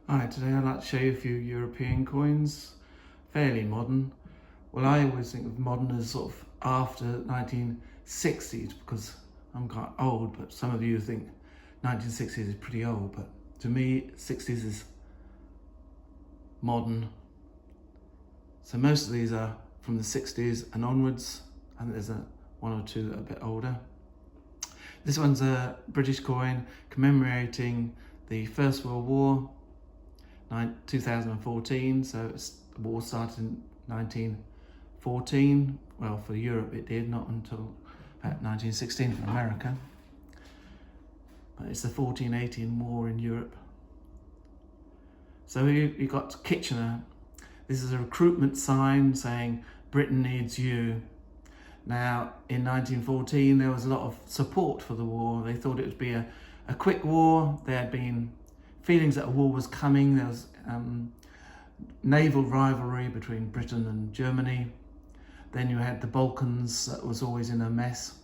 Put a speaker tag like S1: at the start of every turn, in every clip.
S1: Hi, today I'd like to show you a few European coins, fairly modern. Well, I always think of modern as sort of after 1960s because I'm quite old, but some of you think 1960s is pretty old, but to me, 60s is modern. So most of these are from the 60s and onwards, and there's one or two that are a bit older. This one's a British coin commemorating the First World War, 2014, so the war started in 1914. Well, for Europe it did, not until about 1916 for America. But it's the 1418 war in Europe. So you got Kitchener. This is a recruitment sign saying Britain needs you. Now, in 1914, there was a lot of support for the war. They thought it would be a quick war. There had been feelings that a war was coming. There was naval rivalry between Britain and Germany. Then you had the Balkans that was always in a mess.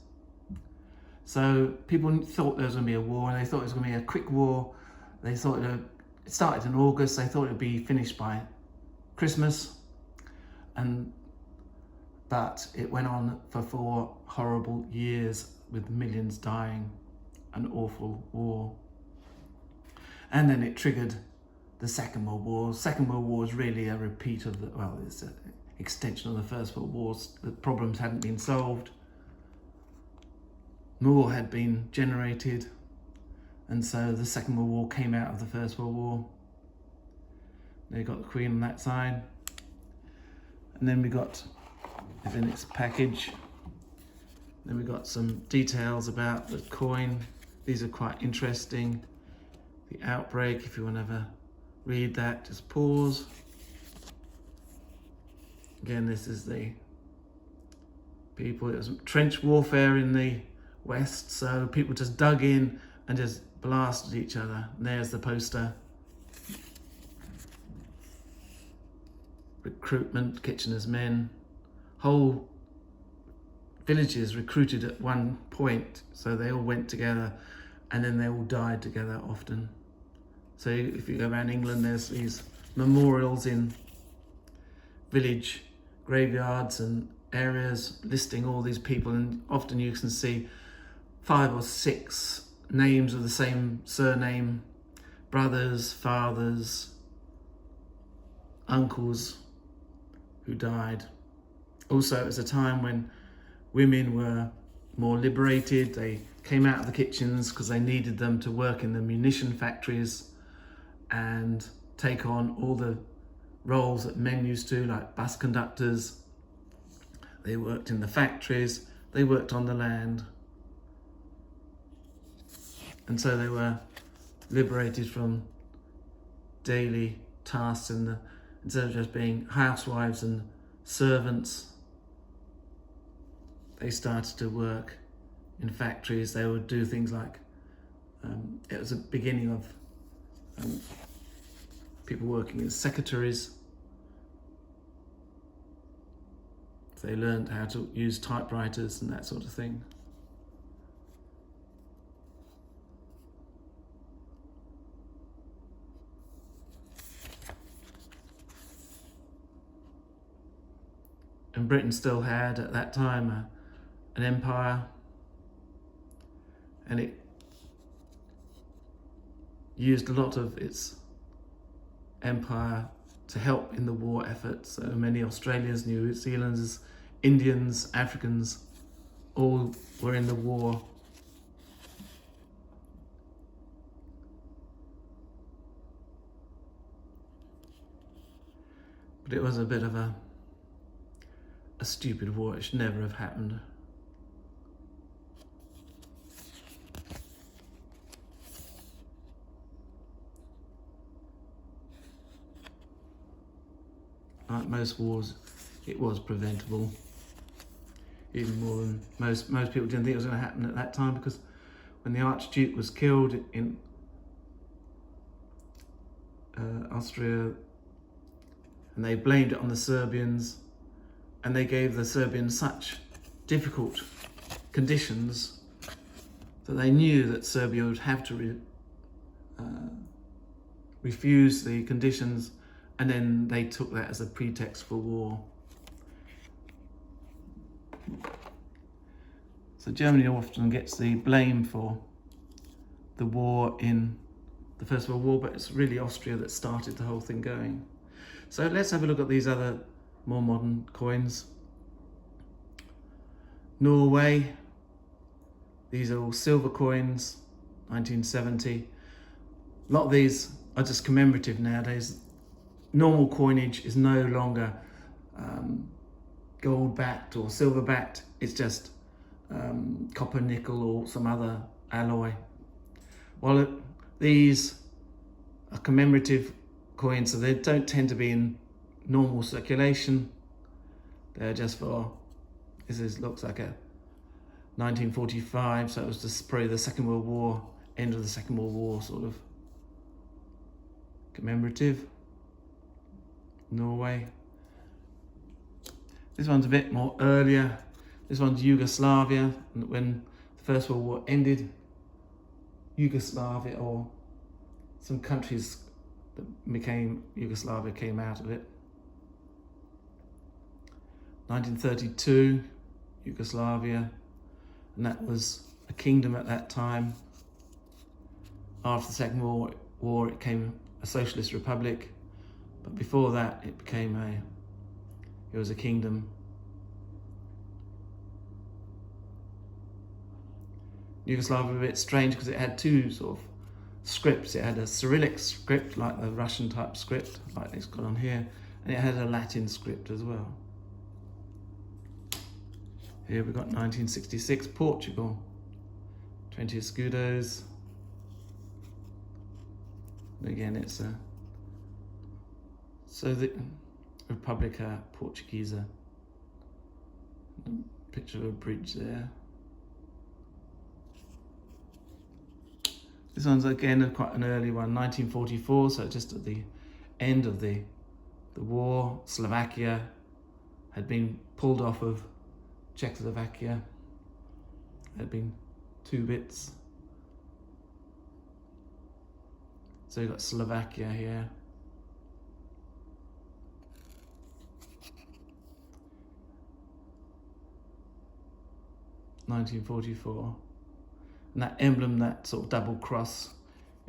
S1: So people thought there was going to be a war, and they thought it was going to be a quick war. They thought it started in August. They thought it would be finished by Christmas, but it went on for 4 horrible years with millions dying, an awful war. And then it triggered the Second World War. Second World War is really a repeat of it's an extension of the First World War. The problems hadn't been solved. More had been generated, and so the Second World War came out of the First World War. They got the Queen on that side, and then we got within its package. Then we got some details about the coin. These are quite interesting. The outbreak, if you want to ever read that, just pause. Again, this is the people. It was trench warfare in the West, so people just dug in and just blasted each other. And there's the poster. Recruitment, Kitchener's men. Whole villages recruited at one point, so they all went together, and then they all died together often. So if you go around England, there's these memorials in village graveyards and areas listing all these people, and often you can see 5 or 6 names of the same surname, brothers, fathers, uncles who died. Also, it was a time when women were more liberated. They came out of the kitchens because they needed them to work in the munition factories and take on all the roles that men used to, like bus conductors. They worked in the factories, they worked on the land. And so they were liberated from daily tasks, instead of just being housewives and servants. They started to work in factories. They would do things like, it was a beginning of people working as secretaries. They learned how to use typewriters and that sort of thing. And Britain still had, at that time, an empire, and it used a lot of its empire to help in the war effort. So many Australians, New Zealanders, Indians, Africans, all were in the war. But it was a bit of a stupid war. It should never have happened. Like most wars, it was preventable. Even more than most people didn't think it was going to happen at that time, because when the Archduke was killed in Austria, and they blamed it on the Serbians, and they gave the Serbians such difficult conditions that they knew that Serbia would have to refused the conditions, and then they took that as a pretext for war. So Germany often gets the blame for the war in the First World War, but it's really Austria that started the whole thing going. So let's have a look at these other more modern coins. Norway, these are all silver coins, 1970. A lot of these are just commemorative nowadays. Normal coinage is no longer gold backed or silver backed, it's just copper, nickel, or some other alloy. Well, these are commemorative coins, so they don't tend to be in normal circulation. They're just for, looks like a 1945, so it was just probably the Second World War, end of the Second World War sort of commemorative. Norway. This one's a bit more earlier. This one's Yugoslavia. When the First World War ended, Yugoslavia, or some countries that became Yugoslavia, came out of it. 1932, Yugoslavia, and that was a kingdom at that time. After the Second World War, it became a socialist republic, but before that, it was a kingdom. Yugoslavia was a bit strange because it had two sort of scripts. It had a Cyrillic script, like the Russian type script, like it's got on here, and it had a Latin script as well. Here we've got 1966 Portugal, 20 escudos. Again, it's a the República Portuguesa. Picture of a bridge there. This one's again quite an early one, 1944, so just at the end of the war. Slovakia had been pulled off of Czechoslovakia. There had been 2 bits. So you've got Slovakia here. (1944). And that emblem, that sort of double cross,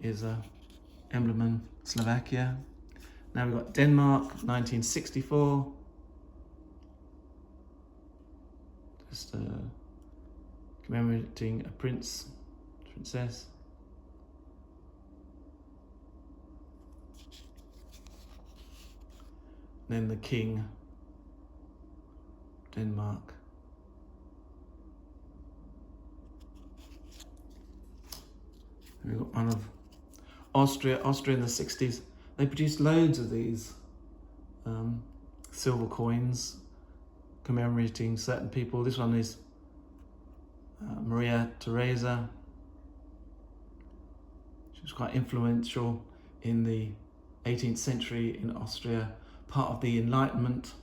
S1: is a emblem in Slovakia. Now we've got Denmark, 1964. Just commemorating a princess. Then the king, Denmark. We've got one of Austria in the 60s. They produced loads of these silver coins commemorating certain people. This one is Maria Theresa. She was quite influential in the 18th century in Austria, part of the Enlightenment.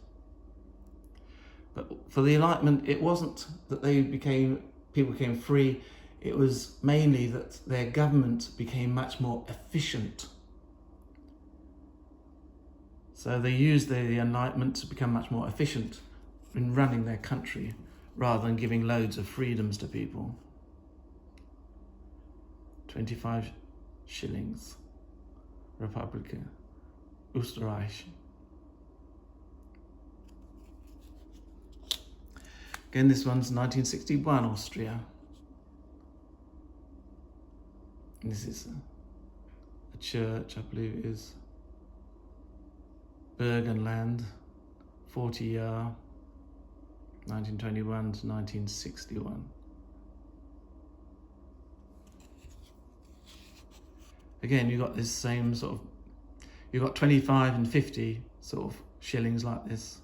S1: But for the Enlightenment, it wasn't that people became free. It was mainly that their government became much more efficient. So they used the Enlightenment to become much more efficient in running their country, rather than giving loads of freedoms to people. 25 shillings. Republika Österreich. Again, this one's 1961 Austria. And this is a church, I believe it is. Burgenland, 40 Jahr, 1921 to 1961. Again, you've got this same sort of, you've got 25 and 50 sort of shillings like this.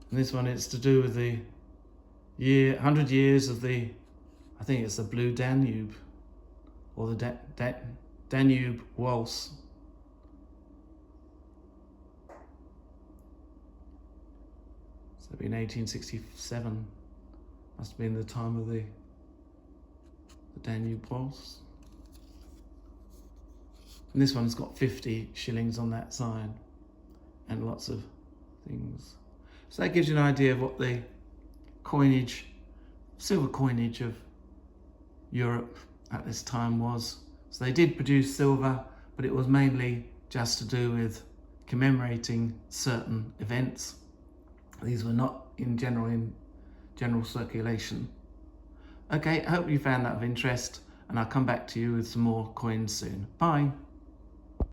S1: And this one is to do with the 100 years of I think it's the Blue Danube, or the Danube Waltz. So it'd been 1867. Must have been the time of the Danube was. And this one's got 50 shillings on that sign and lots of things. So that gives you an idea of what the coinage, silver coinage of Europe at this time was. So they did produce silver, but it was mainly just to do with commemorating certain events. These were not in general circulation. Okay, I hope you found that of interest, and I'll come back to you with some more coins soon. Bye.